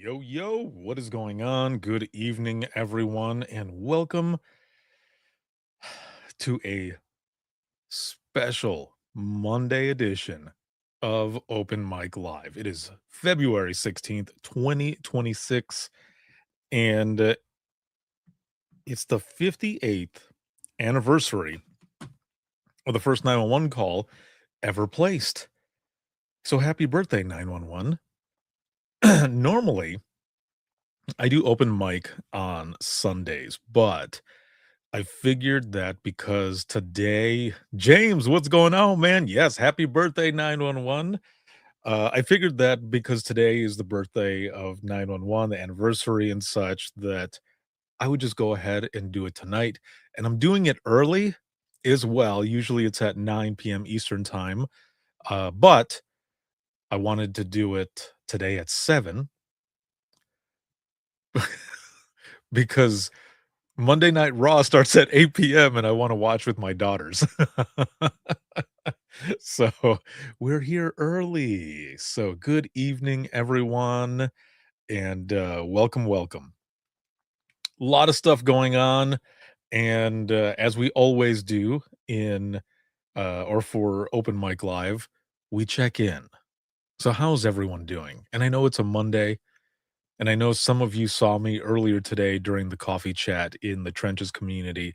Yo, yo, what is going on? Good evening, everyone, and welcome to a special Monday edition of Open Mic Live. It is February 16th, 2026, and it's the 58th anniversary of the first 911 call ever placed. So happy birthday, 911. Normally, I do open mic on Sundays, but I figured that because today James, what's going on, man? Yes, happy birthday, 911. I figured that because today is the birthday of 911, the anniversary and such, that I would just go ahead and do it tonight. And I'm doing it early as well. Usually it's at 9 p.m. Eastern time. But I wanted to do it today at 7 because Monday Night Raw starts at 8 p.m. and I want to watch with my daughters. So we're here early. So good evening, everyone, and welcome, welcome. A lot of stuff going on, and as we always do in or for Open Mic Live, we check in. So how's everyone doing? And I know it's a Monday, and I know some of you saw me earlier today during the coffee chat in the Trenches community,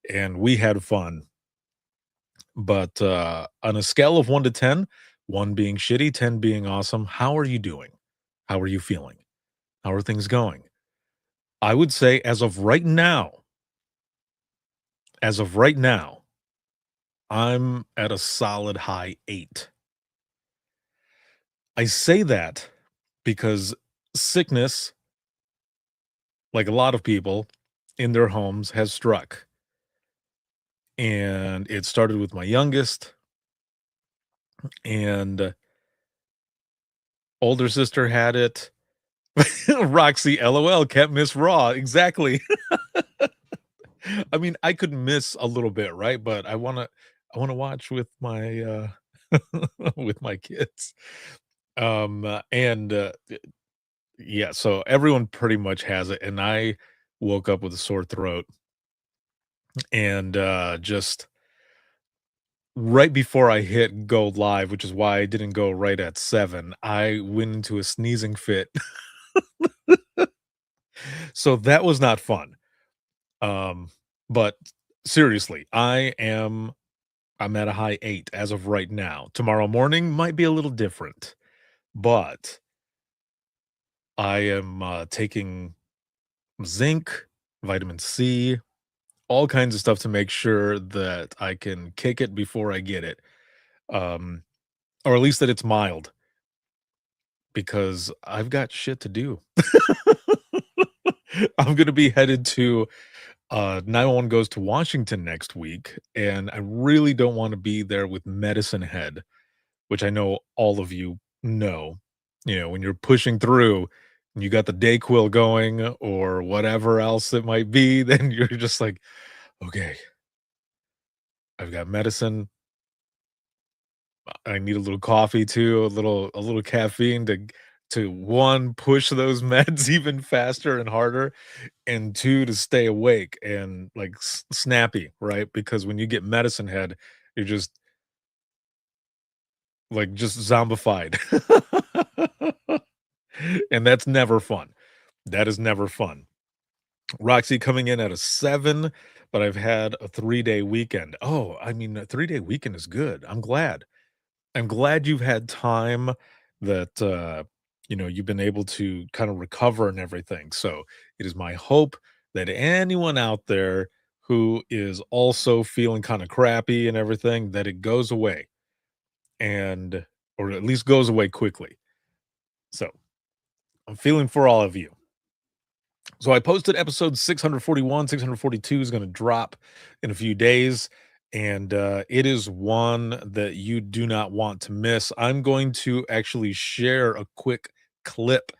and we had fun. But, on a scale of 1 to 10, 1 being shitty, 10 being awesome, how are you doing? How are you feeling? How are things going? I would say as of right now, I'm at a solid high 8. I say that because sickness, like a lot of people in their homes, has struck, and it started with my youngest, and older sister had it. Roxy, LOL, can't miss Raw, exactly. I mean, I could miss a little bit, right? But I wanna watch with my, with my kids. And, yeah, so everyone pretty much has it, and I woke up with a sore throat, and, just right before I hit go live, which is why I didn't go right at 7, I went into a sneezing fit. So that was not fun. Um, but seriously, I'm at a high 8 as of right now. Tomorrow morning might be a little different, but I am, taking zinc, vitamin C, all kinds of stuff to make sure that I can kick it before I get it, um, or at least that it's mild, because I've got shit to do. I'm gonna be headed to 911 Goes to Washington next week, and I really don't wanna be there with medicine head, which I know all of you know. You know, when you're pushing through and you got the Dayquil going or whatever else it might be, then you're just like, "Okay, I've got medicine. I need a little coffee too, a little caffeine to 1, push those meds even faster and harder, and 2, to stay awake and, like, snappy," right? Because when you get medicine head, you're just, like, just zombified. And that's never fun. That is never fun. Roxy coming in at a 7, but I've had a 3-day weekend. Oh, I mean, a 3-day weekend is good. I'm glad. I'm glad you've had time that, you've been able to kind of recover and everything. So it is my hope that anyone out there who is also feeling kind of crappy and everything, that it goes away and, or at least goes away quickly. So I'm feeling for all of you. So I posted episode 641, 642 is going to drop in a few days. And it is one that you do not want to miss. I'm going to actually share a quick clip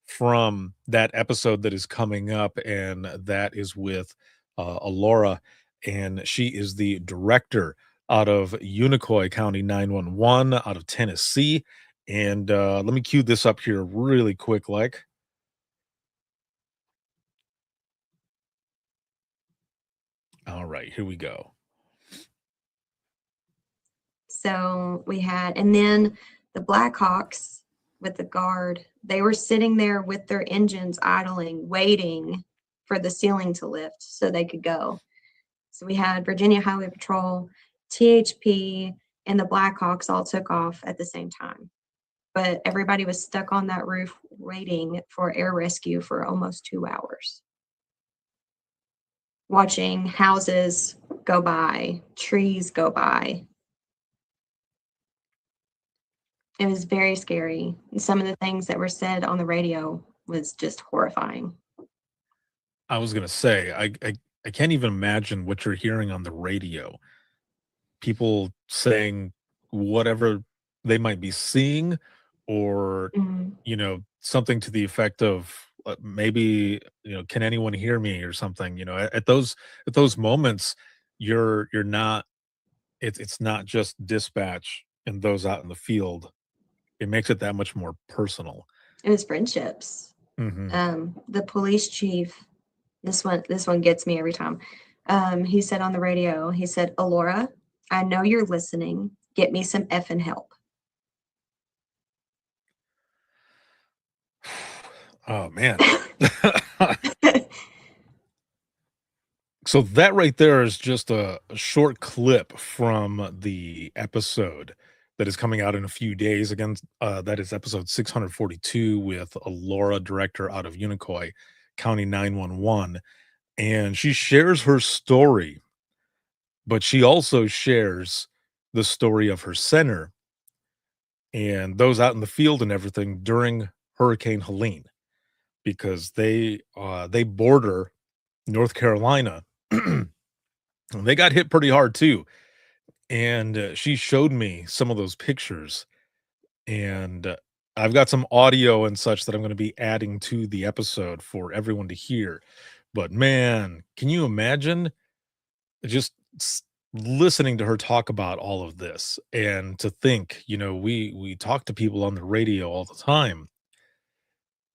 from that episode that is coming up, and that is with Alora, and she is the director out of Unicoi County 911 out of Tennessee. And let me cue this up here really quick, like. All right, here we go. So we had, and then the Blackhawks with the guard, they were sitting there with their engines idling, waiting for the ceiling to lift so they could go. So we had Virginia Highway Patrol, THP, and the Blackhawks all took off at the same time. But everybody was stuck on that roof waiting for air rescue for almost 2 hours, watching houses go by, trees go by. It was very scary. Some of the things that were said on the radio was just horrifying. I was gonna say, I can't even imagine what you're hearing on the radio. People saying whatever they might be seeing, or, Mhm. something to the effect of, maybe, "Can anyone hear me?" or something, at those moments, you're not it's not just dispatch and those out in the field. It makes it that much more personal. It was friendships. Mhm. The police chief, this one gets me every time. He said on the radio, he said, "Alora, I know you're listening. Get me some effing help." Oh, man. So that right there is just a short clip from the episode that is coming out in a few days. Again, that is episode 642 with Laura, director out of Unicoi County 911. And she shares her story, but she also shares the story of her center and those out in the field and everything during Hurricane Helene, because they border North Carolina. They got hit pretty hard too. And she showed me some of those pictures, and I've got some audio and such that I'm going to be adding to the episode for everyone to hear. But man, can you imagine just listening to her talk about all of this, and to think, we talk to people on the radio all the time,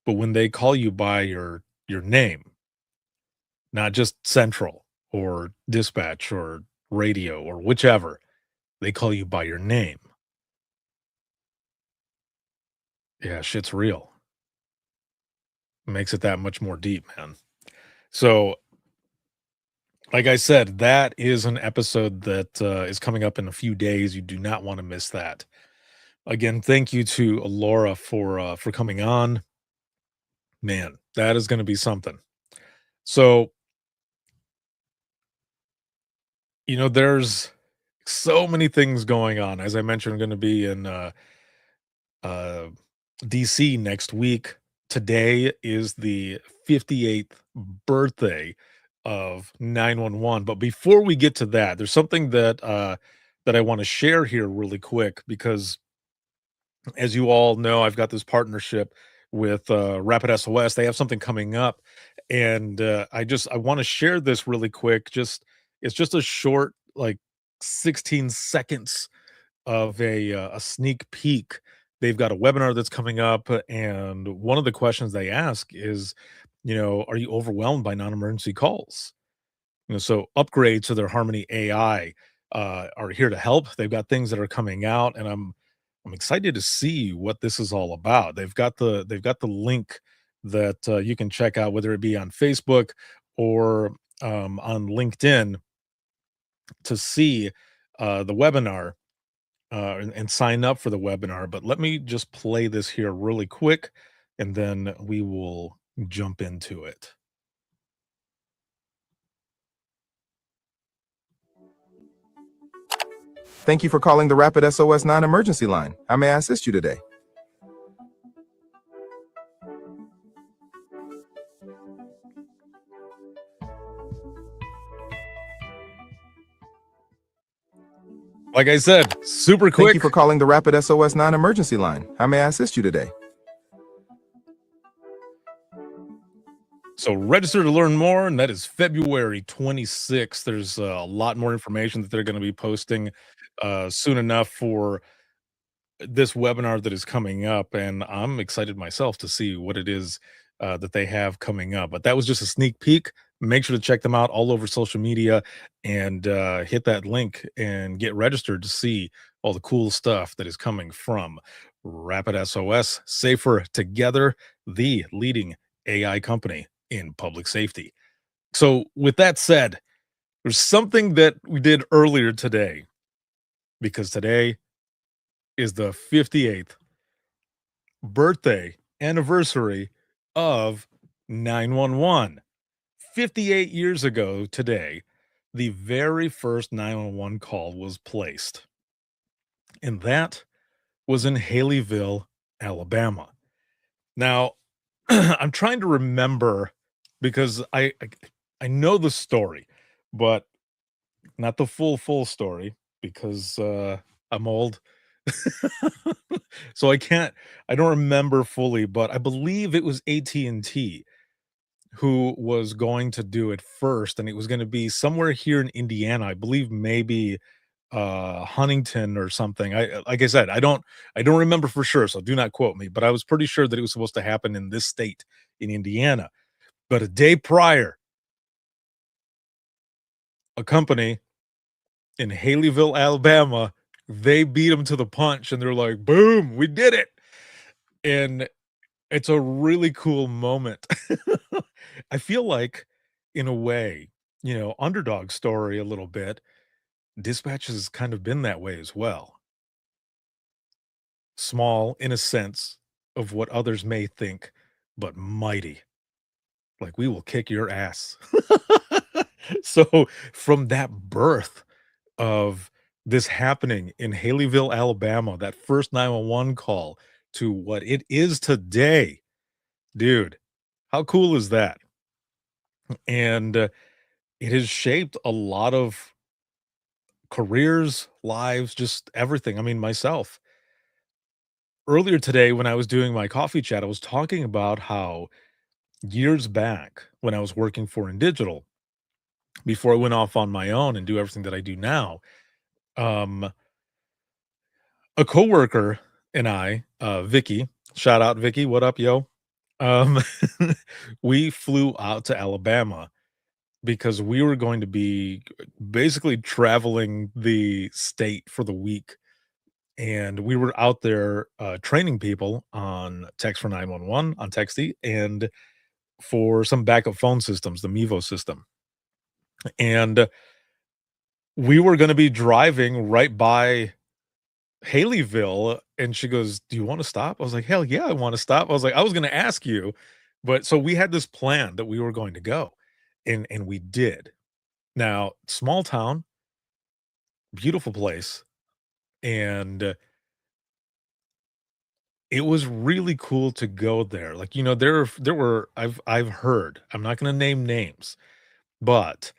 but when they call you by your name, not just central or dispatch or radio or whichever, they call you by your name. Yeah, shit's real. Makes it that much more deep, man. So, like I said, that is an episode that is coming up in a few days. You do not want to miss that. Again, thank you to Laura for coming on. Man, that is going to be something. So, there's so many things going on. As I mentioned, I'm going to be in uh, DC next week. Today is the 58th birthday of 911. But before we get to that, there's something that I want to share here really quick, because as you all know, I've got this partnership with Rapid SOS. They have something coming up, and I want to share this really quick. It's just a short, like, 16 seconds of a sneak peek. They've got a webinar that's coming up, and one of the questions they ask is, are you overwhelmed by non-emergency calls? So upgrades to their Harmony AI are here to help. They've got things that are coming out, and I'm excited to see what this is all about. They've got the link that you can check out, whether it be on Facebook or on LinkedIn, to see the webinar and sign up for the webinar. But let me just play this here really quick, and then we will jump into it. Thank you for calling the Rapid SOS non-emergency line. How may I assist you today? Like I said, super quick. Thank you for calling the Rapid SOS non-emergency line. How may I assist you today? So register to learn more, and that is February 26th. There's a lot more information that they're going to be posting soon enough for this webinar that is coming up, and I'm excited myself to see what it is that they have coming up. But that was just a sneak peek. Make sure to check them out all over social media and hit that link and get registered to see all the cool stuff that is coming from Rapid SOS. Safer Together, the leading AI company in public safety. So, with that said, there's something that we did earlier today because today is the 58th birthday anniversary of 911. 58 years ago today, the very first 911 call was placed, and that was in Haleyville, Alabama. Now, I'm trying to remember because I know the story, but not the full story because I'm old. So I don't remember fully, but I believe it was AT&T who was going to do it first, and it was gonna be somewhere here in Indiana. I believe maybe Huntington or something. Like I said, I don't remember for sure, so do not quote me, but I was pretty sure that it was supposed to happen in this state in Indiana. But a day prior, a company in Haleyville, Alabama, they beat them to the punch and they're like, boom, we did it. And it's a really cool moment. I feel like, in a way, underdog story a little bit. Dispatch has kind of been that way as well. Small in a sense of what others may think, but mighty. Like, we will kick your ass. So, from that birth of this happening in Haleyville, Alabama, that first 911 call to what it is today, dude, how cool is that? And it has shaped a lot of careers, lives, just everything. I mean, myself. Earlier today, when I was doing my coffee chat, I was talking about how years back when I was working for In Digital, before I went off on my own and do everything that I do now, um, a coworker and I, Vicky, shout out Vicky, what up, yo? Um, we flew out to Alabama because we were going to be basically traveling the state for the week. And we were out there training people on text for 911, on Texty, and for some backup phone systems, the Mevo system. And we were going to be driving right by Haleyville, and she goes, "Do you want to stop?" I was like, "Hell yeah, I want to stop." I was like, "I was going to ask you," but so we had this plan that we were going to go, and we did. Now, small town, beautiful place, and it was really cool to go there. Like, there were I've heard, I'm not going to name names, but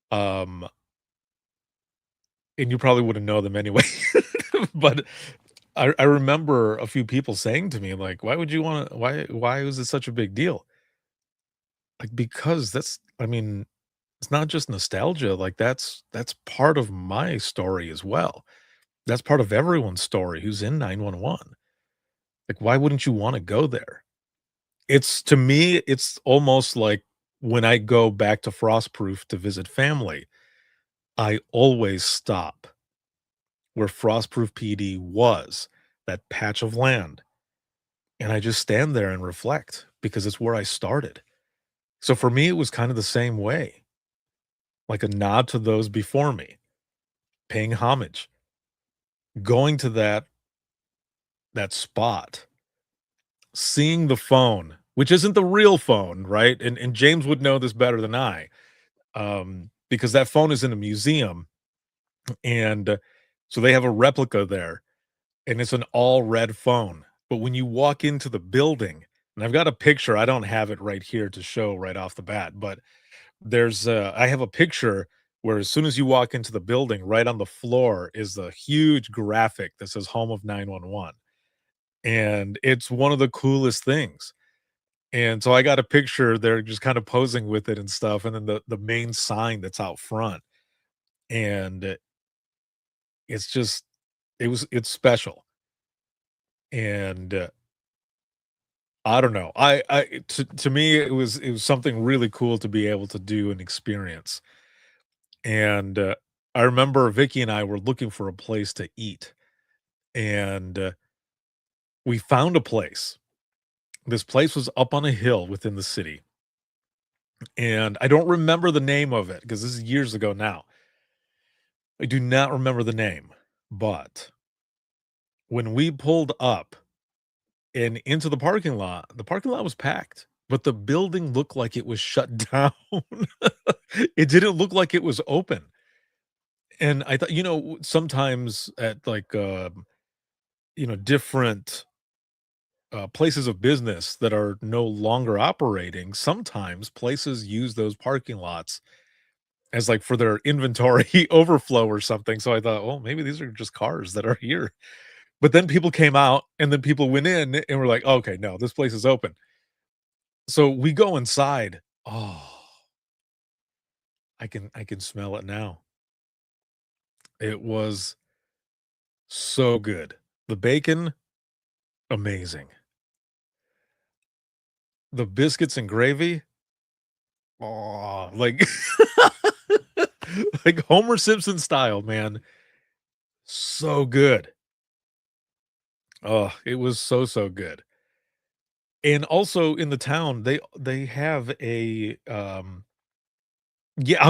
um and you probably wouldn't know them anyway. But I remember a few people saying to me, like, "Why would you wanna why was it such a big deal?" Like, because I mean, it's not just nostalgia, like, that's part of my story as well. That's part of everyone's story who's in 911. Like, why wouldn't you wanna go there? It's to me, it's almost like when I go back to Frostproof to visit family, I always stop where Frostproof PD was, that patch of land. And I just stand there and reflect because it's where I started. So for me, it was kind of the same way, like a nod to those before me, paying homage, going to that spot, seeing the phone, which isn't the real phone, right? And James would know this better than I, because that phone is in a museum, and so they have a replica there, and it's an all red phone. But when you walk into the building, and I've got a picture, I don't have it right here to show right off the bat, but I have a picture where as soon as you walk into the building, right on the floor is a huge graphic that says home of 911. And it's one of the coolest things. And so I got a picture there just kind of posing with it and stuff. And then the main sign that's out front. And it's just it's special. And I don't know. To me, it was something really cool to be able to do and experience. And I remember Vicky and I were looking for a place to eat, and we found a place. This place was up on a hill within the city, and I don't remember the name of it because this is years ago now. I do not remember the name, but when we pulled up and into the parking lot was packed, but the building looked like it was shut down. It didn't look like it was open. And I thought, sometimes at like, different places of business that are no longer operating, sometimes places use those parking lots as like for their inventory overflow or something. So I thought, well, maybe these are just cars that are here. But then people came out and then people went in and were like, okay, no, this place is open. So we go inside. Oh, I can smell it now. It was so good. The bacon, amazing. The biscuits and gravy, oh, like like Homer Simpson style, man. So good. Oh, it was so, so good. And also in the town, they have a, yeah, yeah, I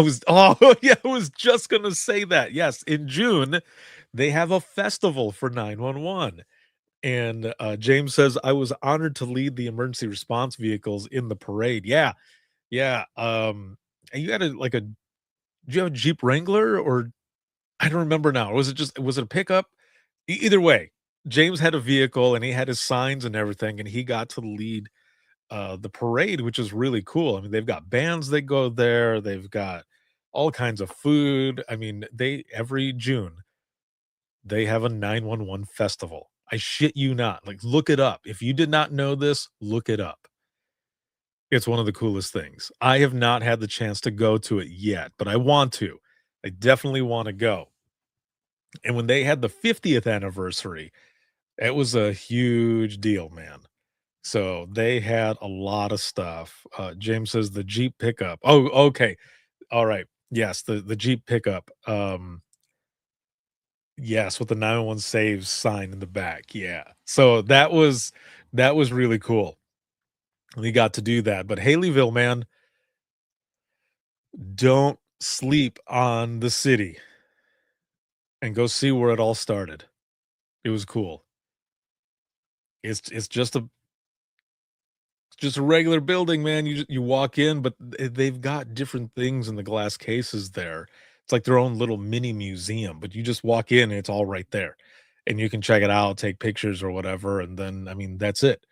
was just gonna say that. Yes, in June, they have a festival for 911. And, James says, "I was honored to lead the emergency response vehicles in the parade." Yeah, yeah, and you had did you have a Jeep Wrangler or I don't remember now. Was it a pickup? Either way, James had a vehicle and he had his signs and everything, and he got to lead the parade, which is really cool. I mean, they've got bands that go there, they've got all kinds of food. I mean, they every June they have a 911 festival. I shit you not. Like, look it up. If you did not know this, look it up. It's one of the coolest things. I have not had the chance to go to it yet, but I want to. I definitely want to go. And when they had the 50th anniversary, it was a huge deal, man. So they had a lot of stuff. James says the Jeep pickup. Oh, okay. All right. Yes, the Jeep pickup. Yes, with the 911 saves sign in the back. Yeah. So that was really cool. We got to do that. But Haleyville, man, don't sleep on the city and go see where it all started. It was cool. It's just a regular building, man. You walk in, but they've got different things in the glass cases there. It's like their own little mini museum, but you just walk in and it's all right there. And you can check it out, take pictures or whatever, and then I mean, that's it.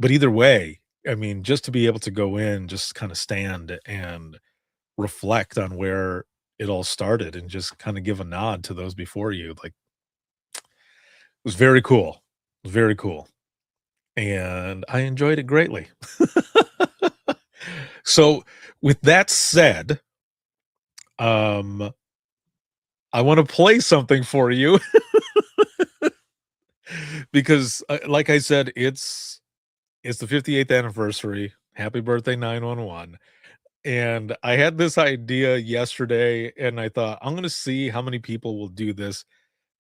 But either way, I mean, just to be able to go in, just kind of stand and reflect on where it all started and just kind of give a nod to those before you, like, it was very cool. It was very cool. And I enjoyed it greatly. So, with that said, um, I want to play something for you because, like I said, it's the 58th anniversary. Happy birthday, 911. And I had this idea yesterday, and I thought I'm gonna see how many people will do this.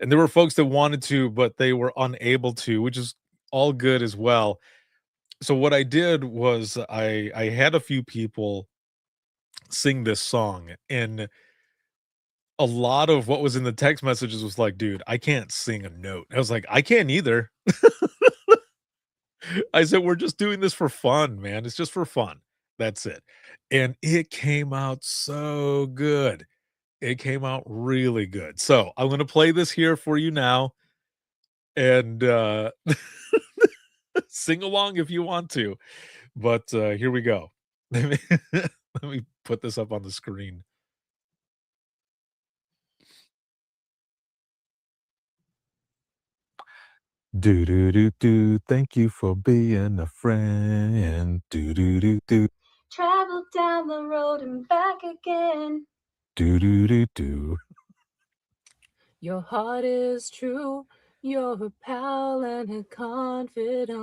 And there were folks that wanted to, but they were unable to, which is all good as well. So what I did was I had a few people sing this song, and a lot of what was in the text messages was like, "Dude, I can't sing a note." I was like, "I can't either." I said, "We're just doing this for fun, man. It's just for fun. That's it." And it came out so good. It came out really good. So, I'm gonna play this here for you now, and, sing along if you want to, but, here we go. Let me let me put this up on the screen. Do do do do. Thank you for being a friend. Do do do do. Travel down the road and back again. Do do do do. Your heart is true. You're a pal and a confidant.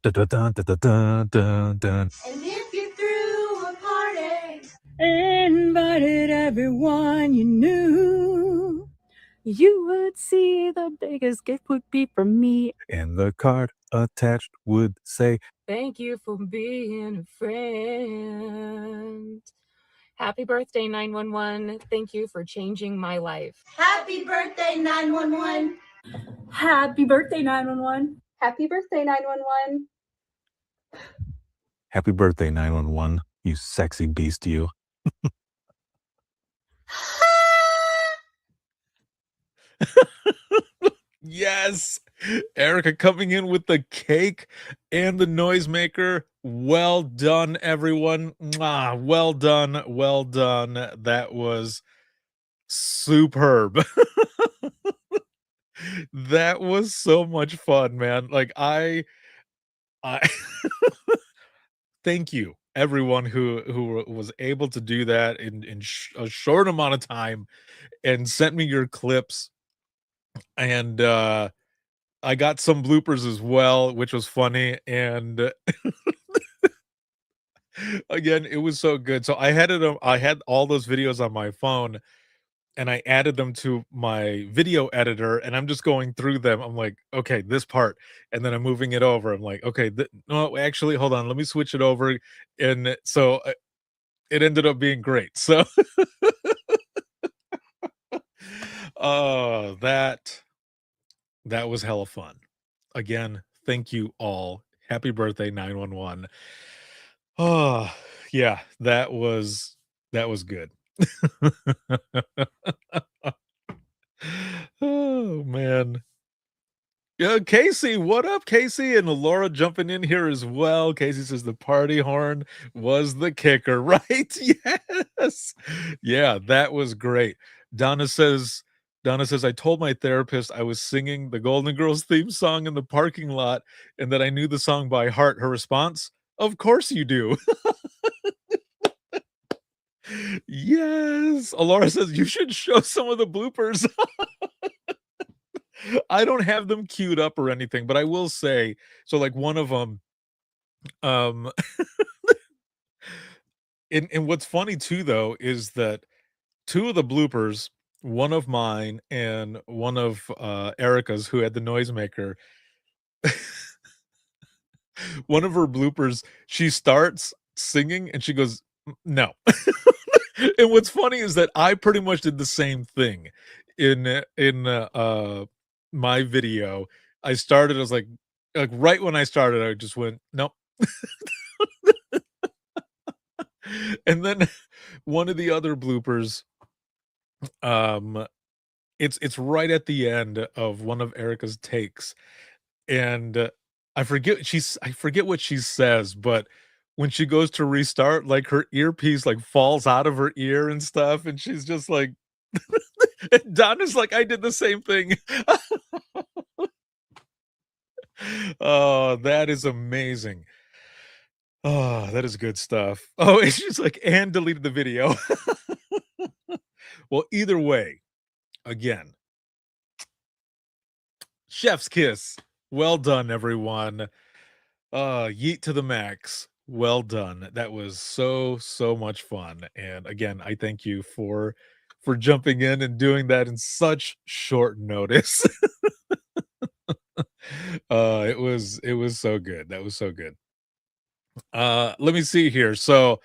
Dun-dun-dun-dun-dun-dun-dun. And if you threw a party, Invited everyone you knew. You would see the biggest gift would be from me. And the card attached would say, Thank you for being a friend. Happy birthday, 911. Thank you for changing my life. happy birthday 911. Happy birthday, 911. Happy birthday, 911. "Happy birthday, 911, you sexy beast, you." Yes! Erica coming in with the cake and the noisemaker. Well done, everyone. Mwah, well done, well done. That was superb. That was so much fun, man. Like, I thank you, everyone who was able to do that in a short amount of time and sent me your clips. And, I got some bloopers as well, which was funny, and again, it was so good. So I had all those videos on my phone, and I added them to my video editor, and I'm just going through them. I'm like, "Okay, this part," and then I'm moving it over. I'm like, "Okay, no, actually, hold on, let me switch it over," and so, it ended up being great. So, oh, that was hella fun. Again, thank you all. Happy birthday, 911. Oh, yeah, that was good. Oh, man. Yeah, Casey, what up, Casey? And Laura jumping in here as well. Casey says the party horn was the kicker, right? Yes. Yeah, that was great. Donna says, I told my therapist I was singing the Golden Girls theme song in the parking lot and that I knew the song by heart. Her response, of course you do. Yes. Alora says, you should show some of the bloopers. I don't have them queued up or anything, but I will say, so like one of them, um, and what's funny too, though, is that two of the bloopers, one of mine and one of Erica's, who had the noisemaker, one of her bloopers, she starts singing and she goes, no. And what's funny is that I pretty much did the same thing in my video. I was like right when I started, I just went, nope. And then one of the other bloopers, it's right at the end of one of Erica's takes, and I forget what she says, but when she goes to restart, like her earpiece like falls out of her ear and stuff, and she's just like, and Donna's like, I did the same thing. Oh, that is amazing. Oh, that is good stuff. Oh, and she's like, and deleted the video. Well, either way, again, chef's kiss. Well done, everyone. Yeet to the max. Well done. That was so much fun. And again, I thank you for jumping in and doing that in such short notice. It was so good. That was so good. Let me see here. So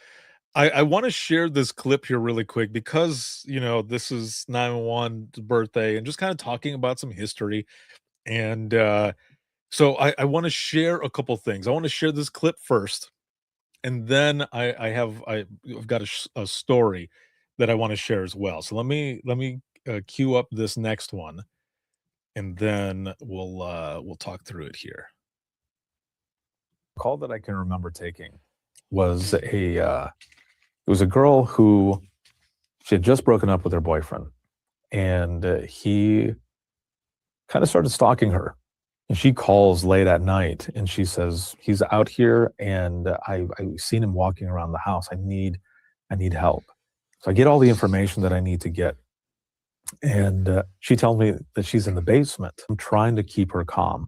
I want to share this clip here really quick because this is 911's birthday and just kind of talking about some history. And so I want to share a couple things. I want to share this clip first, and then I've got a story that I want to share as well. So let me queue up this next one, and then we'll talk through it here. Call that I can remember taking was it was a girl who she had just broken up with her boyfriend, and he kind of started stalking her. And she calls late at night and she says, he's out here and I've seen him walking around the house. I need help. So I get all the information that I need to get. And she tells me that she's in the basement. I'm trying to keep her calm.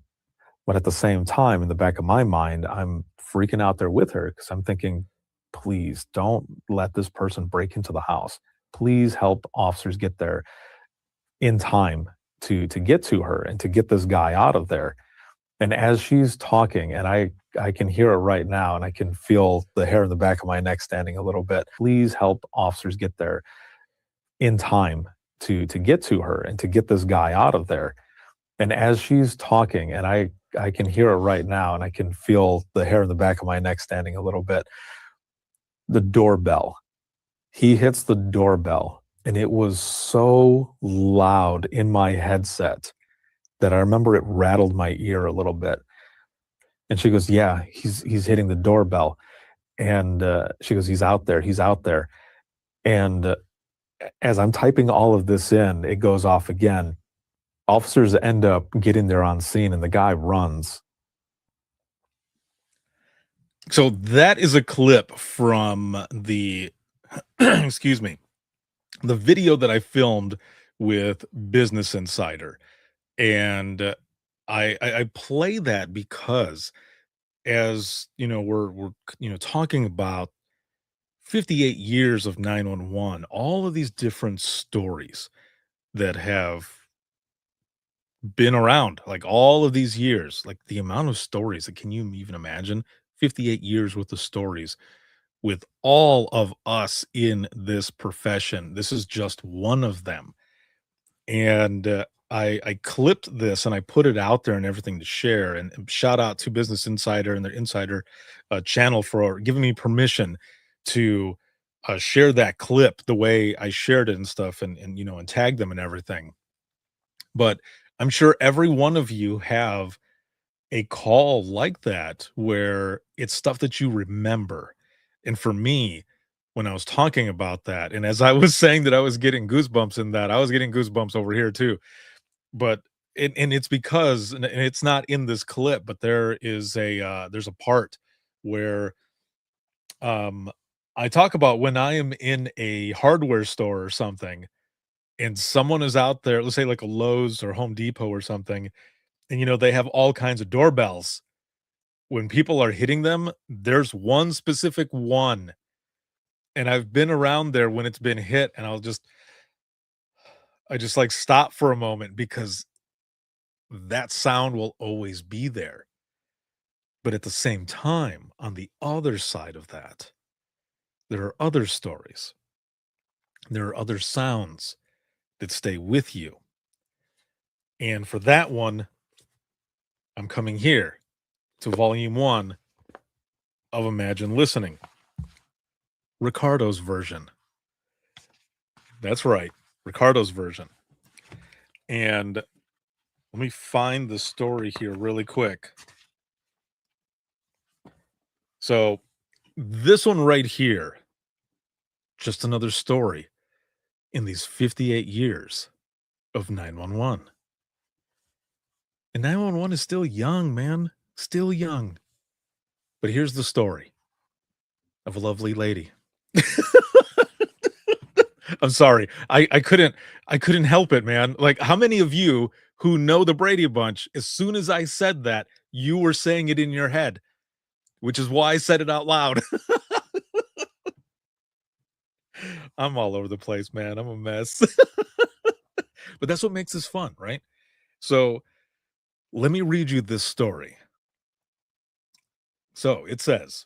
But at the same time, in the back of my mind, I'm freaking out there with her because I'm thinking, please don't let this person break into the house. Please help officers get there in time to get to her and to get this guy out of there. And as she's talking, and I can hear it right now, and I can feel the hair in the back of my neck standing a little bit. Please help officers get there in time to get to her and to get this guy out of there. And as she's talking, and I can hear it right now, and I can feel the hair in the back of my neck standing a little bit. The doorbell. He hits the doorbell, and it was so loud in my headset that I remember it rattled my ear a little bit. And she goes, "Yeah, he's hitting the doorbell." And she goes, he's out there. And as I'm typing all of this in, it goes off again. Officers end up getting there on scene, and the guy runs. So that is a clip from the, excuse me, the video that I filmed with Business Insider. And I play that because, as you know, we're talking about 58 years of 911, all of these different stories that have been around, like all of these years, like the amount of stories that, can you even imagine 58 years worth of stories with all of us in this profession? This is just one of them. And I clipped this and I put it out there and everything to share. And shout out to Business Insider and their Insider channel for giving me permission to share that clip the way I shared it and stuff, and and tag them and everything. But I'm sure every one of you have a call like that where it's stuff that you remember. And for me, when I was talking about that, and as I was saying that I was getting goosebumps in that, I was getting goosebumps over here too. But and it's because, and it's not in this clip, but there's a part where I talk about when I am in a hardware store or something, and someone is out there, let's say like a Lowe's or Home Depot or something, and they have all kinds of doorbells. When people are hitting them, there's one specific one. And I've been around there when it's been hit, and I just like stop for a moment because that sound will always be there. But at the same time, on the other side of that, there are other stories. There are other sounds that stay with you. And for that one, I'm coming here to volume 1 of Imagine Listening, Ricardo's version. That's right, Ricardo's version. And let me find the story here really quick. So this one right here, just another story in these 58 years of 911. And 911 is still young, man. Still young. But here's the story of a lovely lady. I'm sorry. I couldn't help it, man. Like, how many of you who know the Brady Bunch, as soon as I said that, you were saying it in your head, which is why I said it out loud. I'm all over the place, man. I'm a mess. But that's what makes this fun, right? So let me read you this story. So it says,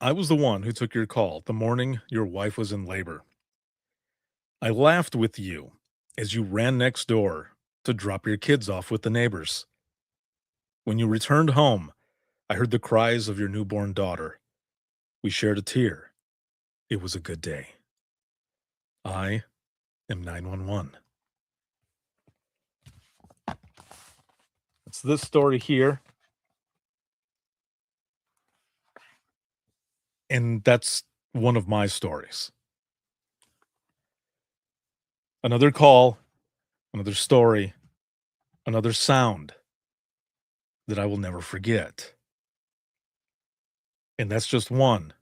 I was the one who took your call the morning your wife was in labor. I laughed with you as you ran next door to drop your kids off with the neighbors. When you returned home, I heard the cries of your newborn daughter. We shared a tear. It was a good day. I am 911. It's this story here. And that's one of my stories. Another call, another story, another sound that I will never forget. And that's just one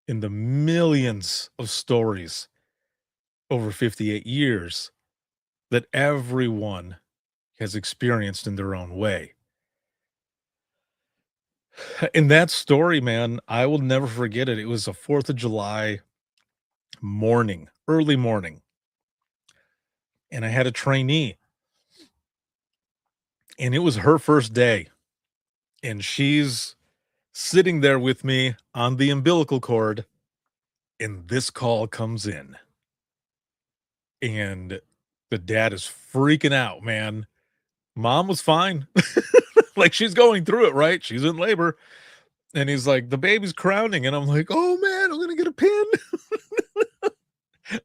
in the millions of stories over 58 years that everyone has experienced in their own way. In that story, man, I will never forget it. It was a 4th of July morning, early morning, and I had a trainee, and it was her first day, and she's sitting there with me on the umbilical cord, and this call comes in, and the dad is freaking out, man. Mom was fine. Like, she's going through it, right? She's in labor. And he's like, the baby's crowning. And I'm like, oh man, I'm going to get a pin.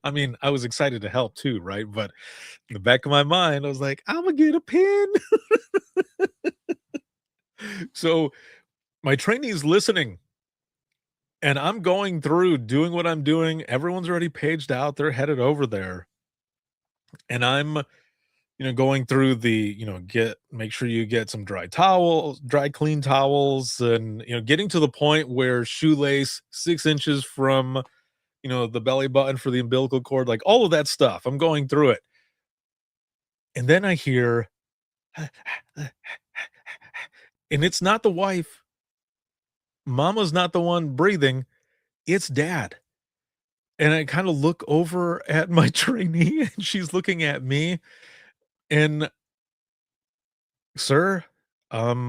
I mean, I was excited to help too, right? But in the back of my mind, I was like, I'm going to get a pin. So my trainee's listening, and I'm going through doing what I'm doing. Everyone's already paged out. They're headed over there. And I'm, going through the, make sure you get some dry towels, dry, clean towels, and, getting to the point where shoelace 6 inches from, the belly button for the umbilical cord, like all of that stuff. I'm going through it. And then I hear, and it's not the wife. Mama's not the one breathing. It's dad. And I kind of look over at my trainee, and she's looking at me. And, sir, are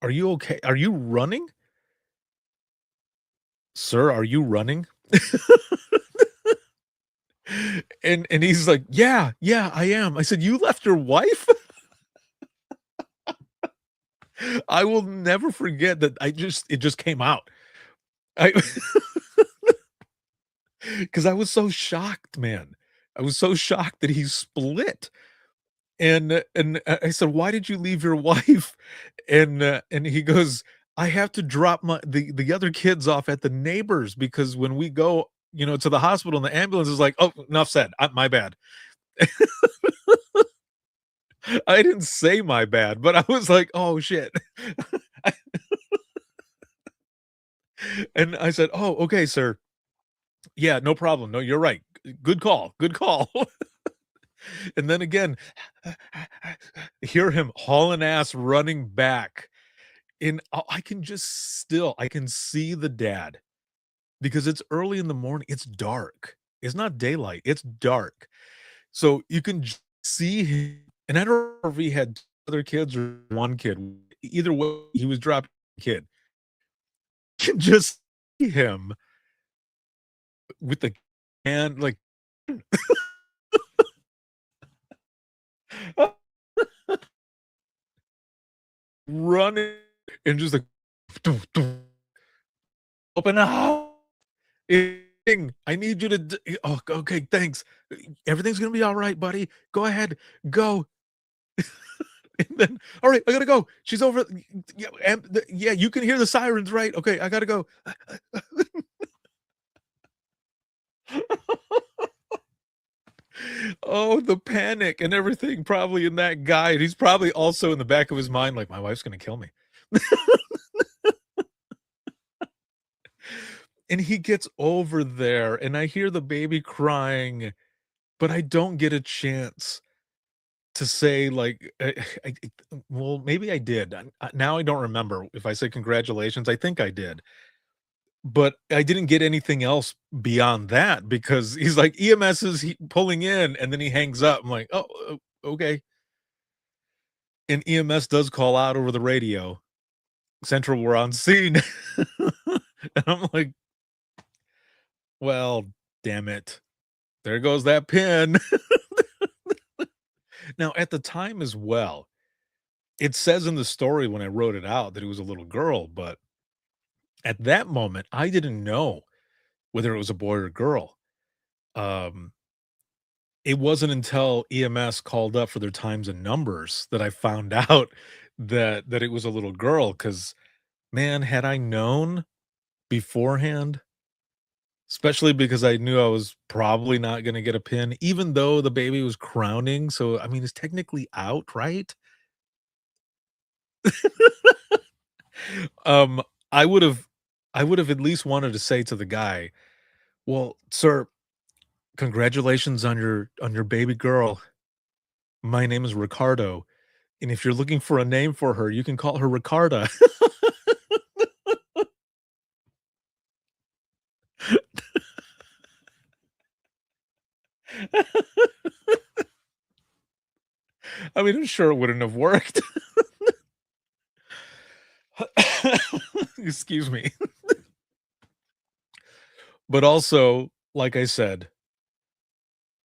you okay? Are you running? Sir, are you running? And he's like, yeah, I am. I said, you left your wife? I will never forget that. It just came out. Because I was so shocked, man. I was so shocked that he split. And I said, why did you leave your wife? And he goes, I have to drop the other kids off at the neighbors, because when we go, to the hospital, and the ambulance is like, oh, enough said. My bad. I didn't say my bad, but I was like, oh shit. And I said, oh, okay, sir. Yeah, no problem. No, you're right. Good call. Good call. And then again, hear him hauling ass running back. And I can see the dad, because it's early in the morning. It's dark. It's not daylight. It's dark. So you can see him. And I don't know if he had other kids or one kid. Either way, he was dropping a kid. You can just see him with the hand, like, running, and just like, open up. I need you to. Oh, okay, thanks. Everything's gonna be all right, buddy. Go ahead, go. And then, all right, I gotta go. She's over. Yeah, yeah, you can hear the sirens, right? Okay, I gotta go. Oh, the panic and everything probably in that guy. And he's probably also in the back of his mind, like, my wife's gonna kill me. And he gets over there, and I hear the baby crying, but I don't get a chance to say, like, well, maybe I did. Now I don't remember if I said congratulations. I think I did. But I didn't get anything else beyond that, because he's like, EMS is pulling in, and then he hangs up. I'm like, oh, okay. And EMS does call out over the radio, Central, we're on scene. And I'm like, well, damn it. There goes that pin. Now, at the time as well, it says in the story when I wrote it out that it was a little girl, but at that moment, I didn't know whether it was a boy or girl. Um, it wasn't until EMS called up for their times and numbers that I found out that it was a little girl. Because, man, had I known beforehand, especially because I knew I was probably not going to get a pin, even though the baby was crowning. So, I mean, it's technically out, right? um, I would have at least wanted to say to the guy, well, sir, congratulations on your baby girl. My name is Ricardo, and if you're looking for a name for her, you can call her Ricarda." I mean, I'm sure it wouldn't have worked. Excuse me. But also, like I said,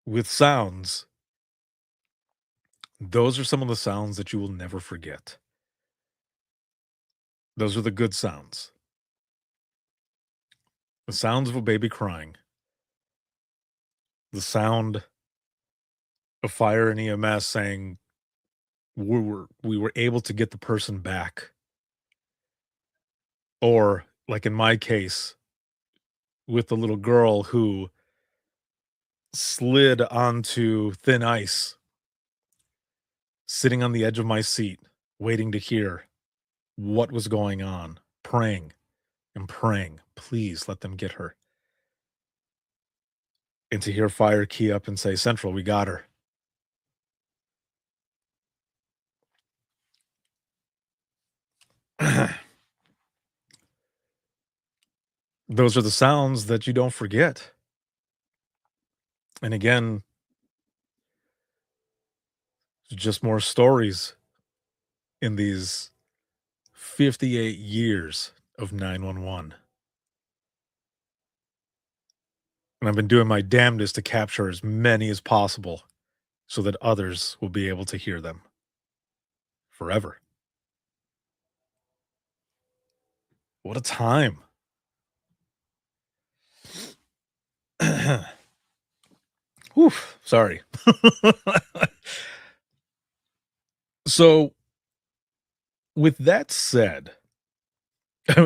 with sounds, those are some of the sounds that you will never forget. Those are the good sounds. The sounds of a baby crying. The sound of fire and EMS saying we were able to get the person back. Or like in my case, with the little girl who slid onto thin ice, sitting on the edge of my seat, waiting to hear what was going on, praying and praying, please let them get her. And to hear fire key up and say, "Central, we got her." Those are the sounds that you don't forget. And again, just more stories in these 58 years of 911. And I've been doing my damnedest to capture as many as possible so that others will be able to hear them forever. What a time. Whew, sorry. So, with that said,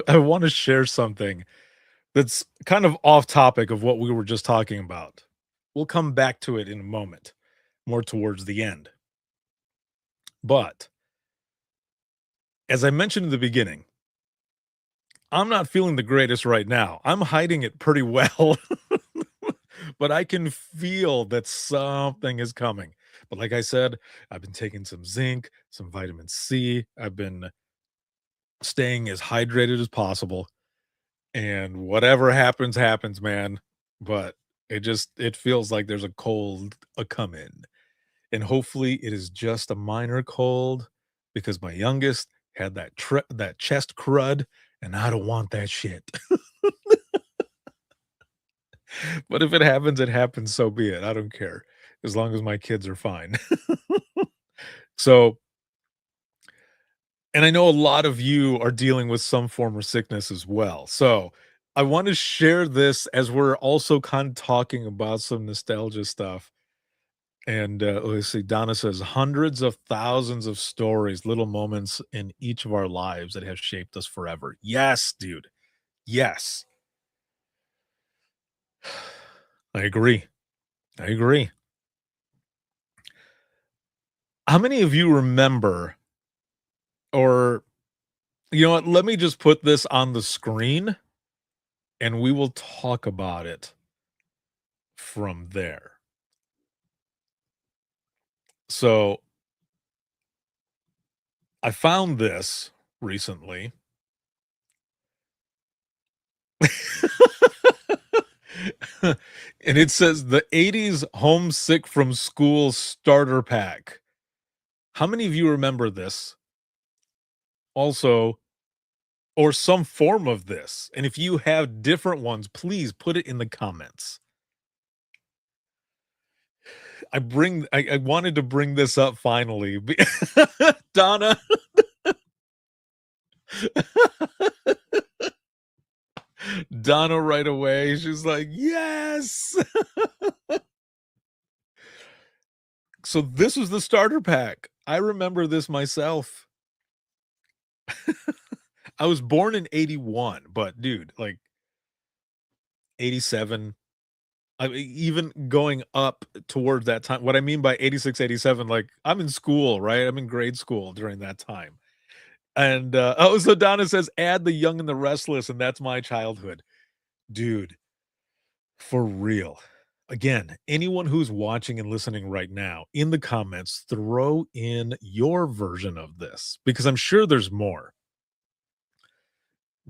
I want to share something that's kind of off topic of what we were just talking about. We'll come back to it in a moment, more towards the end. But as I mentioned in the beginning, I'm not feeling the greatest right now. I'm hiding it pretty well, but I can feel that something is coming. But like I said, I've been taking some zinc, some vitamin C. I've been staying as hydrated as possible. And whatever happens, happens, man. But it feels like there's a cold a coming. And hopefully it is just a minor cold because my youngest had that chest crud, and I don't want that shit. But if it happens, so be it. I don't care as long as my kids are fine. So, and I know a lot of you are dealing with some form of sickness as well. So, I want to share this as we're also kind of talking about some nostalgia stuff. And let's see, Donna says hundreds of thousands of stories, little moments in each of our lives that have shaped us forever. Yes, dude. Yes. I agree. I agree. How many of you remember, or you know what, let me just put this on the screen and we will talk about it from there. So I found this recently. And it says the 80s homesick from school starter pack. How many of you remember this? Also, or some form of this. And if you have different ones, please put it in the comments. I wanted to bring this up finally. Donna. Donna right away. She's like, yes. So this was the starter pack. I remember this myself. I was born in 81, but dude, like 87, even going up towards that time. What I mean by 86, 87, like I'm in school, right? I'm in grade school during that time. And so Donna says, add the Young and the Restless, and that's my childhood. Dude, for real. Again, anyone who's watching and listening right now, in the comments, throw in your version of this because I'm sure there's more.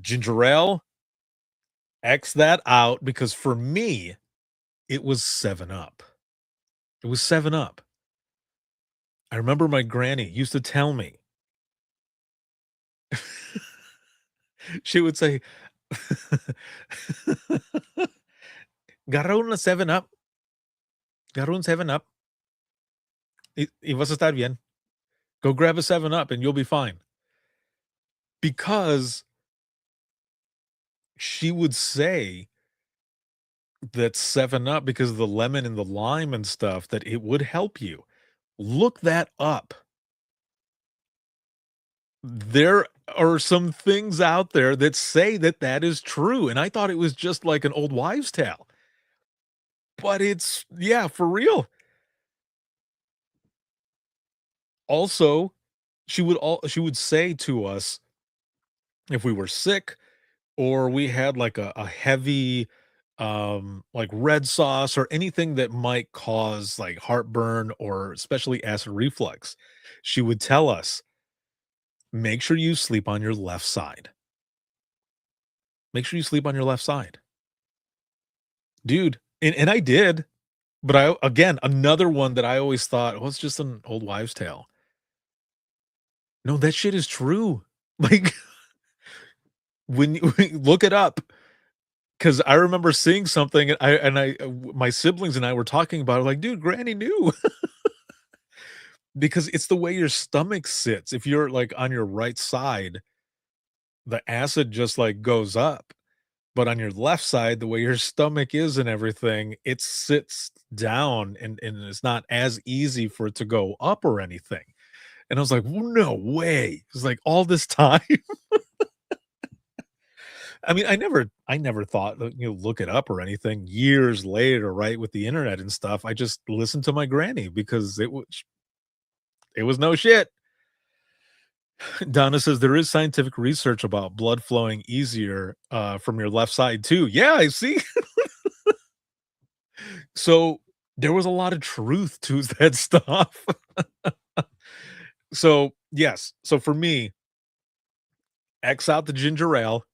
Ginger ale, X that out because for me, it was 7 Up. It was 7 Up. I remember my granny used to tell me, she would say, Agarra una 7 Up. Agarra un 7 Up. Y vas a estar bien. Go grab a 7 Up and you'll be fine. Because she would say that 7 Up, because of the lemon and the lime and stuff, that it would help you. Look that up. There are some things out there that say that that is true, and I thought it was just like an old wives' tale. But it's, yeah, for real. Also, she would say to us if we were sick or we had like a heavy like red sauce or anything that might cause like heartburn or especially acid reflux, she would tell us, make sure you sleep on your left side. Make sure you sleep on your left side. Dude, and I did, but I, again, another one that I always thought was just an old wives' tale. No, that shit is true. Like when you look it up, because I remember seeing something, and my siblings and I were talking about it, like, dude, Granny knew. Because it's the way your stomach sits. If you're like on your right side, the acid just like goes up. But on your left side, the way your stomach is and everything, it sits down and it's not as easy for it to go up or anything. And I was like, no way. It's like all this time. I mean, I never thought, look it up or anything years later, right? With the internet and stuff. I just listened to my granny because it was no shit. Donna says there is scientific research about blood flowing easier from your left side too. Yeah, I see. So there was a lot of truth to that stuff. So yes, so for me, X out the ginger ale,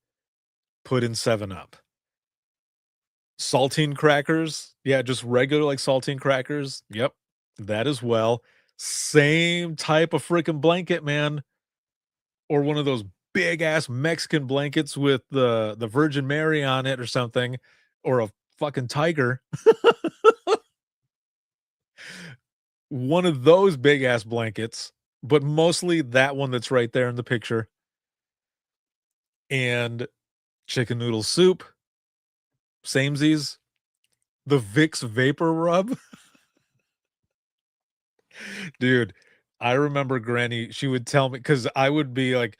put in 7 Up. Saltine crackers, yeah, just regular like saltine crackers. Yep, that as well. Same type of freaking blanket, man. Or one of those big ass Mexican blankets with the Virgin Mary on it or something, or a fucking tiger. One of those big ass blankets, but mostly that one that's right there in the picture. And chicken noodle soup, samesies, the Vicks Vapor Rub. Dude, I remember Granny, she would tell me, because I would be like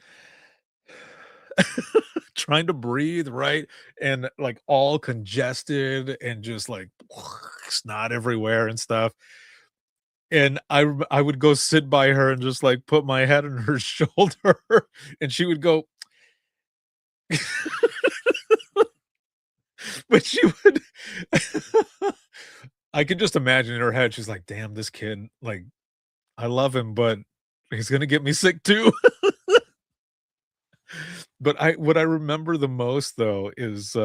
trying to breathe, right? And like all congested and just like snot everywhere and stuff. And I would go sit by her and just like put my head on her shoulder, and she would go, but she would, I could just imagine in her head, she's like, damn, this kid, like, I love him, but he's gonna get me sick too. But what I remember the most though is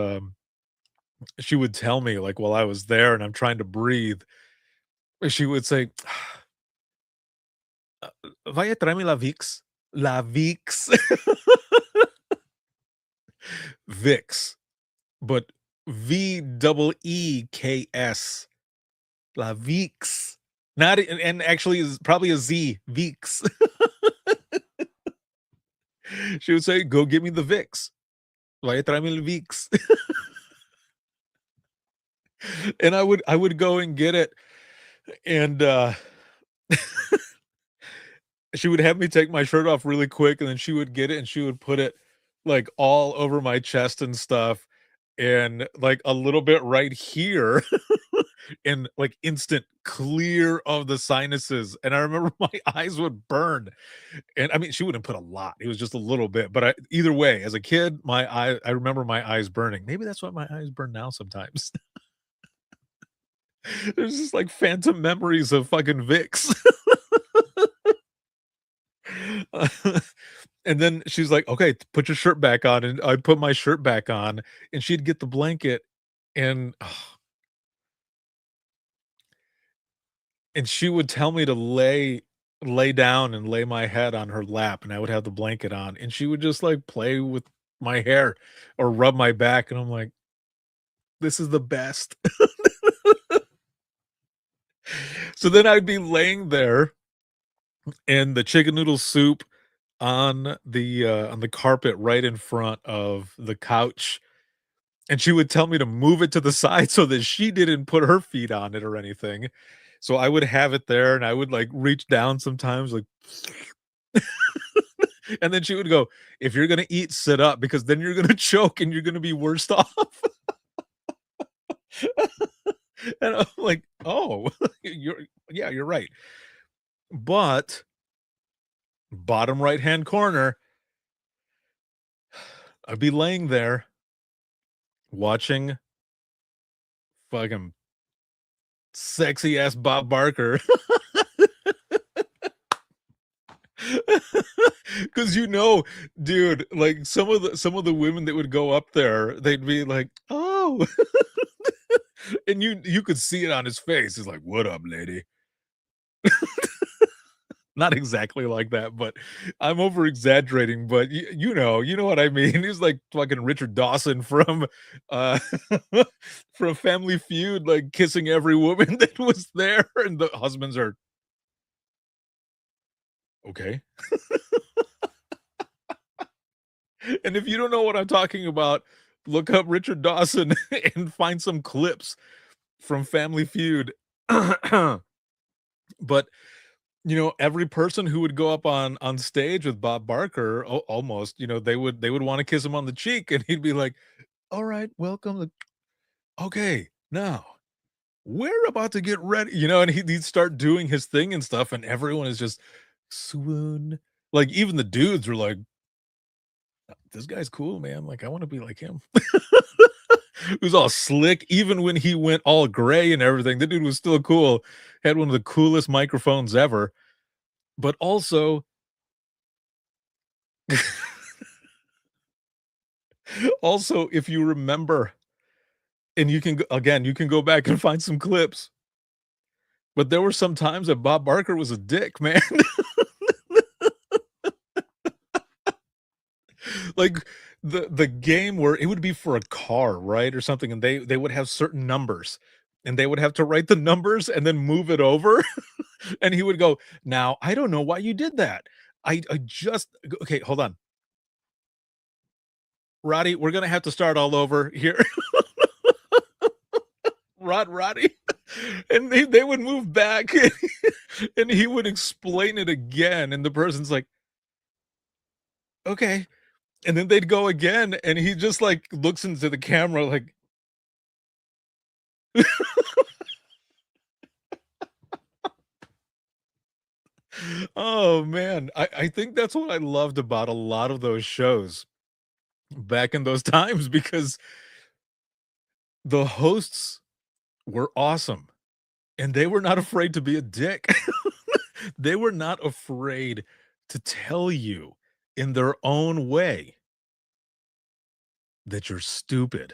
she would tell me, like, while I was there and I'm trying to breathe, she would say, Vaya, tráeme la Vicks. La Vicks. Vicks. But VEEKS. La Vicks. Not, and actually is probably a Z. Vicks. She would say, go get me the Vicks. Vaya, tráeme el Vicks. And I would go and get it. And she would have me take my shirt off really quick, and then she would get it and she would put it like all over my chest and stuff, and like a little bit right here, and like instant clear of the sinuses. And I remember my eyes would burn. And I mean, she wouldn't put a lot, it was just a little bit, but either way, as a kid, I remember my eyes burning. Maybe that's why my eyes burn now sometimes. There's just like phantom memories of fucking Vicks. And then she's like, "Okay, put your shirt back on." And I put my shirt back on, and she'd get the blanket, and and she would tell me to lay down and lay my head on her lap, and I would have the blanket on, and she would just like play with my hair or rub my back, and I'm like, "This is the best." So then I'd be laying there and the chicken noodle soup on the carpet right in front of the couch, and she would tell me to move it to the side so that she didn't put her feet on it or anything. So I would have it there, and I would, like, reach down sometimes, like and then she would go, "If you're gonna eat, sit up because then you're gonna choke and you're gonna be worse off." And I'm like, "Oh, you're right." But bottom right-hand corner, I'd be laying there watching fucking sexy ass Bob Barker. Cause dude, like some of the women that would go up there, they'd be like, "Oh." And you could see it on his face. He's like, "What up, lady?" Not exactly like that, but I'm over exaggerating, but you know what I mean. He's like fucking Richard Dawson from uh from Family Feud, like kissing every woman that was there, and the husbands are okay. And if you don't know what I'm talking about, look up Richard Dawson and find some clips from Family Feud. But every person who would go up on stage with Bob Barker, almost, they would want to kiss him on the cheek, and he'd be like, "All right, welcome. Okay, now we're about to get ready," and he'd start doing his thing and stuff, and everyone is just swoon. Like even the dudes were like, "This guy's cool, man. Like I want to be like him." He was all slick, even when he went all gray and everything. The dude was still cool. Had one of the coolest microphones ever. But also, if you remember, and you can go back and find some clips. But there were some times that Bob Barker was a dick, man. Like the game where it would be for a car, right, or something, and they would have certain numbers, and they would have to write the numbers and then move it over, and he would go, "Now, I don't know why you did that. I just okay, hold on. Roddy, we're gonna have to start all over here." Roddy. And they would move back, and he would explain it again, and the person's like, "Okay." And then they'd go again, and he just, like, looks into the camera like oh, man. I think that's what I loved about a lot of those shows back in those times because the hosts were awesome, and they were not afraid to be a dick. They were not afraid to tell you in their own way that you're stupid.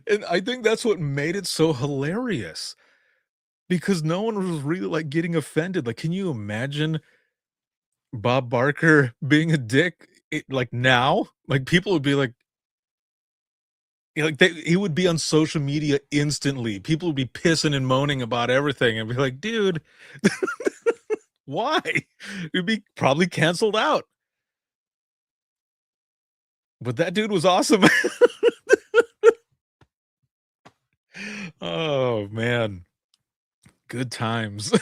And I think that's what made it so hilarious because no one was really, like, getting offended. Like, can you imagine Bob Barker being a dick, like, now? Like, people would be like he would be on social media instantly. People would be pissing and moaning about everything and be like, "Dude, why?" He'd be probably canceled out. But that dude was awesome. Oh, man. Good times.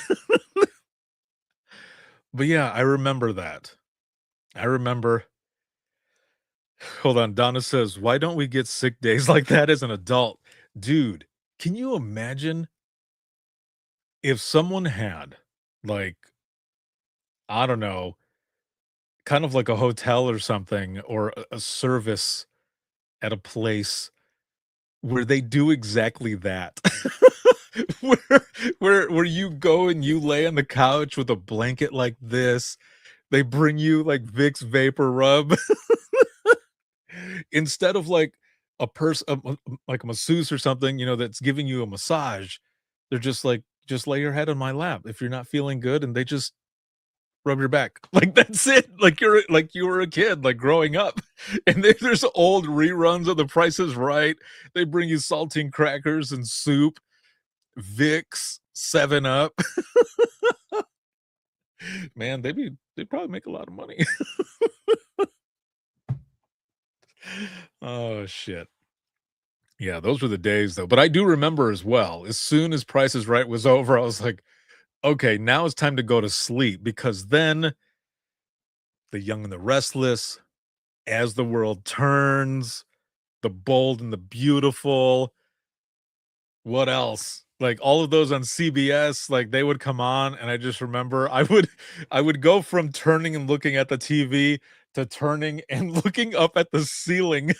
But, yeah, I remember that. I remember hold on, Donna says, "Why don't we get sick days like that as an adult?" Dude, can you imagine if someone had, like, I don't know, kind of like a hotel or something, or a service at a place where they do exactly that. where where you go and you lay on the couch with a blanket like this. They bring you like Vicks Vapor Rub instead of like a person, like a masseuse or something, that's giving you a massage. They're just like, just lay your head on my lap if you're not feeling good, and they just rub your back. Like that's it. Like you were a kid, like growing up. And there's old reruns of The Price is Right. They bring you saltine crackers and soup, Vicks, 7 Up. Man, they probably make a lot of money. Oh shit. Yeah, those were the days though. But I do remember as well, as soon as Price is Right was over, I was like, okay, now it's time to go to sleep, because then The Young and the Restless, As the World Turns, The Bold and the Beautiful. What else? Like all of those on CBS, like they would come on, and I just remember I would go from turning and looking at the TV to turning and looking up at the ceiling.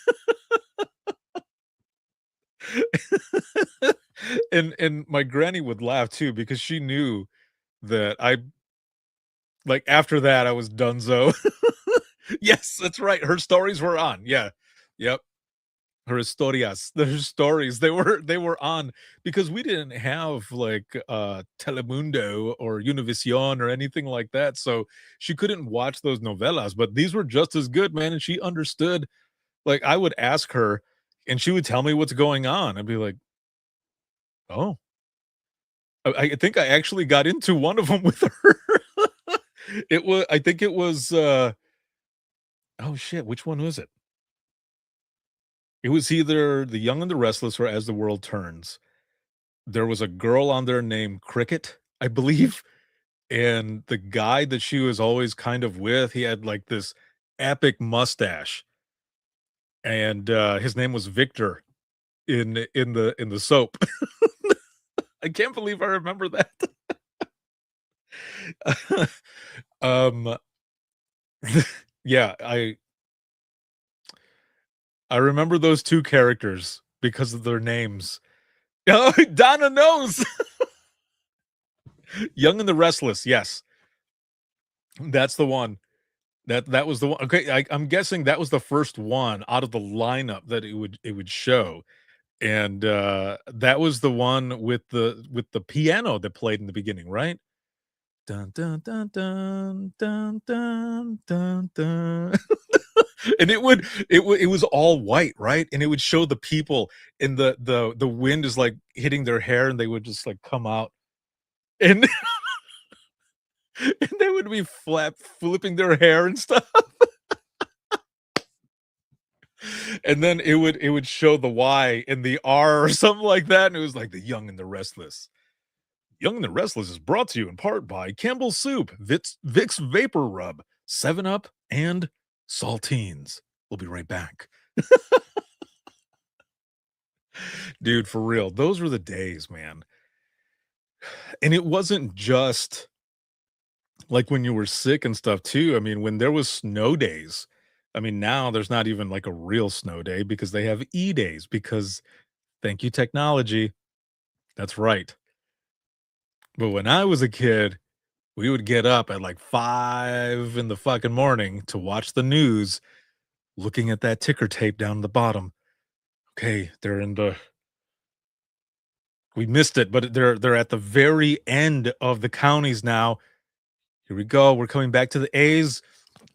And my granny would laugh too, because she knew that like after that I was donezo. Yes, that's right. Her stories were on. Yeah. Yep. Her her stories, they were on, because we didn't have like Telemundo or Univision or anything like that. So she couldn't watch those novelas, but these were just as good, man. And she understood. Like I would ask her and she would tell me what's going on. I'd be like, oh, I think I actually got into one of them with her. I think it was, oh shit, which one was it? It was either The Young and the Restless or As the World Turns. There was a girl on there named Cricket, I believe. And the guy that she was always kind of with, he had like this epic mustache. And his name was Victor in the soap. I can't believe I remember that. um yeah, I remember those two characters because of their names. Oh, Donna knows. Young and the Restless, yes. That's the one. That was the one. Okay, I'm guessing that was the first one out of the lineup that it would show. And that was the one with the piano that played in the beginning, right? Dun dun dun dun dun dun dun dun. And it was all white, right? And it would show the people, and the wind is like hitting their hair, and they would just like come out, and and they would be flipping their hair and stuff. And then it would show the Y and the R or something like that, and it was like The Young and the Restless. Young and the Restless is brought to you in part by Campbell's Soup, Vicks Vapor Rub, 7 Up, and Saltines. We'll be right back. Dude, for real, those were the days, man. And it wasn't just like when you were sick and stuff too. I mean, when there was snow days, I mean, now there's not even like a real snow day because they have E-days, because thank you, technology. That's right. But when I was a kid, we would get up at like 5 in the fucking morning to watch the news, looking at that ticker tape down the bottom. Okay, we missed it, but they're at the very end of the counties now. Here we go. We're coming back to the A's.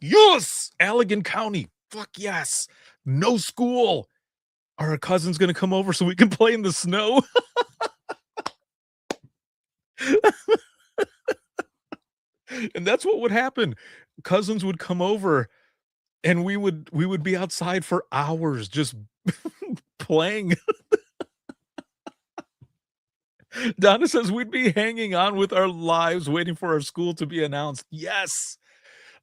Yes, Allegan County. Fuck yes. No school. Are our cousins gonna come over so we can play in the snow? And that's what would happen. Cousins would come over, and we would be outside for hours just playing. Donna says we'd be hanging on with our lives, waiting for our school to be announced. Yes.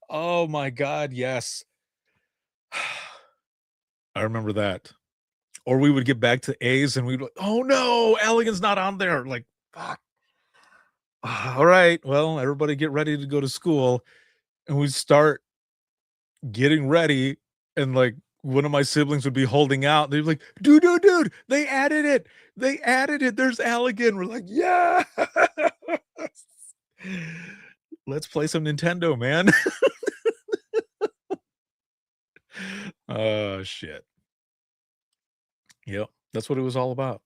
Oh my God, yes. I remember that. Or we would get back to A's and we'd be like, oh no, Allegan's not on there. Like, fuck. All right, well, everybody get ready to go to school. And we'd start getting ready, and like one of my siblings would be holding out. And they'd be like, dude, they added it. They added it. There's Al again. We're like, yeah. Let's play some Nintendo, man. Oh, shit. Yep. That's what it was all about.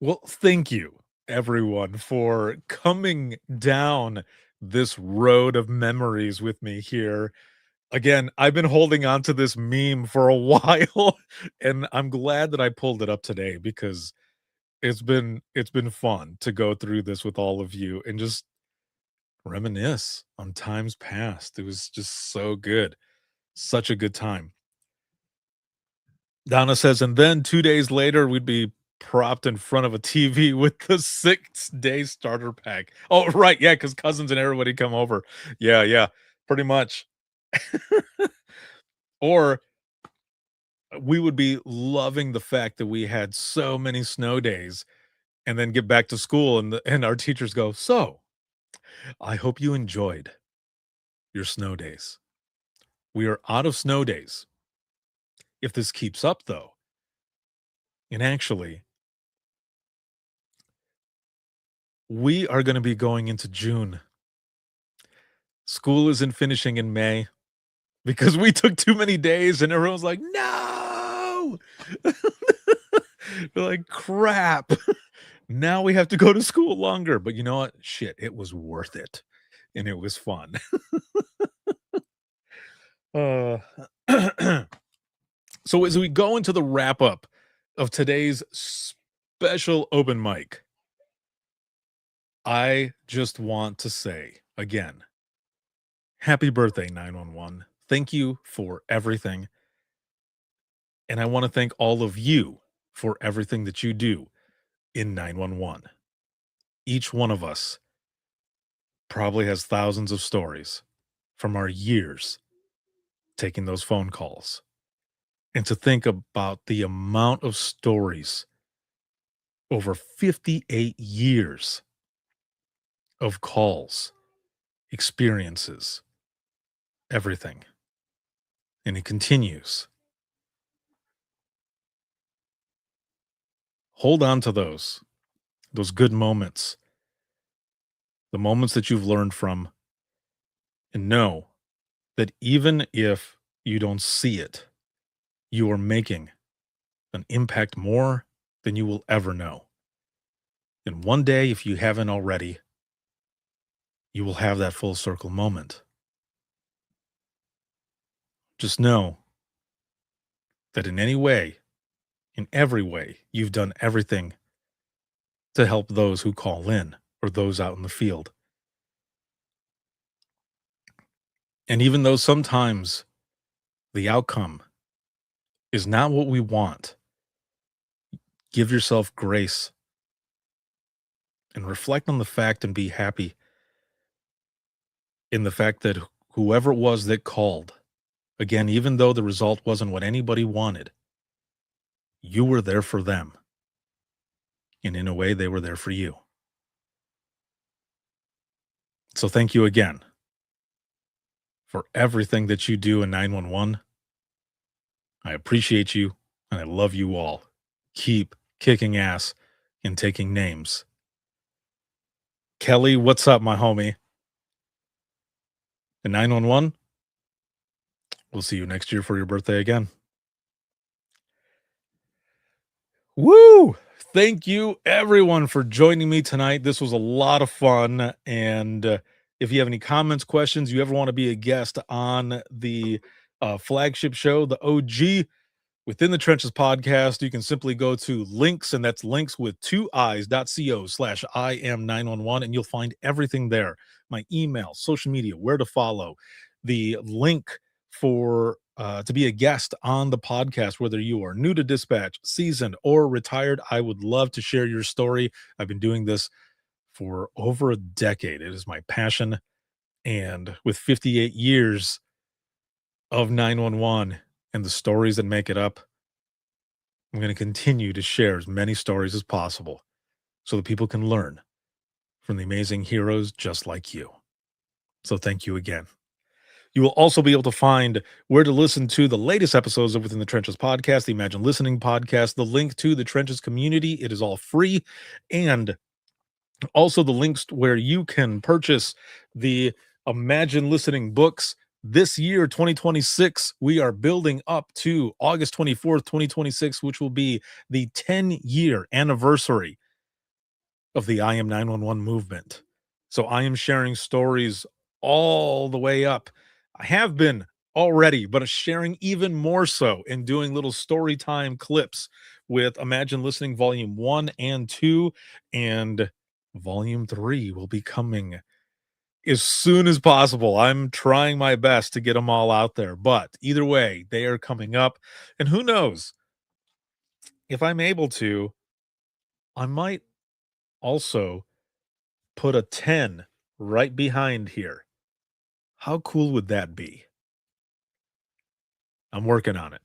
Well, thank you, everyone, for coming down this road of memories with me here. Again, I've been holding on to this meme for a while, and I'm glad that I pulled it up today because it's been fun to go through this with all of you and just reminisce on times past. It was just so good. Such a good time. Donna says, and then 2 days later, we'd be propped in front of a TV with the 6-day starter pack. Oh, right. Yeah, because cousins and everybody come over. Yeah, pretty much. Or we would be loving the fact that we had so many snow days and then get back to school and our teachers go, so I hope you enjoyed your snow days. We are out of snow days. If this keeps up, though, and actually, we are going to be going into June. School isn't finishing in May because we took too many days and everyone's like, no. They're like, crap. Now we have to go to school longer. But you know what? Shit, it was worth it. And it was fun. So as we go into the wrap up of today's special open mic, I just want to say again, happy birthday, 911. Thank you for everything. And I want to thank all of you for everything that you do in 911. Each one of us probably has thousands of stories from our years taking those phone calls. And to think about the amount of stories over 58 years of calls, experiences, everything. And it continues. Hold on to those good moments, the moments that you've learned from, and know that even if you don't see it, you are making an impact more than you will ever know. And one day, if you haven't already, you will have that full circle moment. Just know that in any way, in every way, you've done everything to help those who call in or those out in the field. And even though sometimes the outcome is not what we want, give yourself grace and reflect on the fact and be happy in the fact that whoever it was that called, again, even though the result wasn't what anybody wanted, you were there for them. And in a way, they were there for you. So thank you again for everything that you do in 911. I appreciate you and I love you all. Keep kicking ass and taking names. Kelly, what's up, my homie? And 911, we'll see you next year for your birthday again. Woo! Thank you, everyone, for joining me tonight. This was a lot of fun. And if you have any comments, questions, you ever want to be a guest on the flagship show, the OG Within the Trenches podcast, you can simply go to links, and that's links with 2i's.co/IM911, and you'll find everything there. My email, social media, where to follow, the link for to be a guest on the podcast, whether you are new to dispatch, seasoned, or retired. I would love to share your story. I've been doing this for over a decade. It is my passion. And with 58 years of 911 and the stories that make it up, I'm going to continue to share as many stories as possible so that people can learn from the amazing heroes just like you. So thank you again. You will also be able to find where to listen to the latest episodes of Within the Trenches podcast, the Imagine Listening podcast, the link to the Trenches community. It is all free. And also the links where you can purchase the Imagine Listening books. This year, 2026, we are building up to August 24th, 2026, which will be the 10-year anniversary of the I Am 911 movement. So I am sharing stories all the way up. I have been already, but sharing even more so and doing little story time clips with Imagine Listening Volume 1 and 2, and Volume 3 will be coming as soon as possible. I'm trying my best to get them all out there, but either way, they are coming up. And who knows, if I'm able to, I might also put a 10 right behind here. How cool would that be? I'm working on it.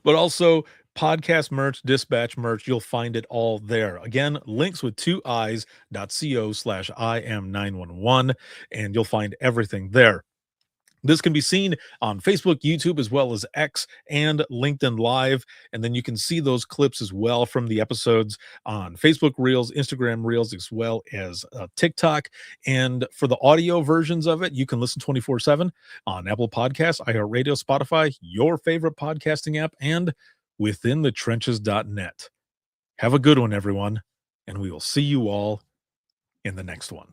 But also podcast merch, dispatch merch, you'll find it all there. Again, links with 2eyes.co/IM911, and you'll find everything there. This can be seen on Facebook, YouTube, as well as X and LinkedIn Live. And then you can see those clips as well from the episodes on Facebook Reels, Instagram Reels, as well as TikTok. And for the audio versions of it, you can listen 24/7 on Apple Podcasts, iHeartRadio, Spotify, your favorite podcasting app, and withinthetrenches.net. Have a good one, everyone, and we will see you all in the next one.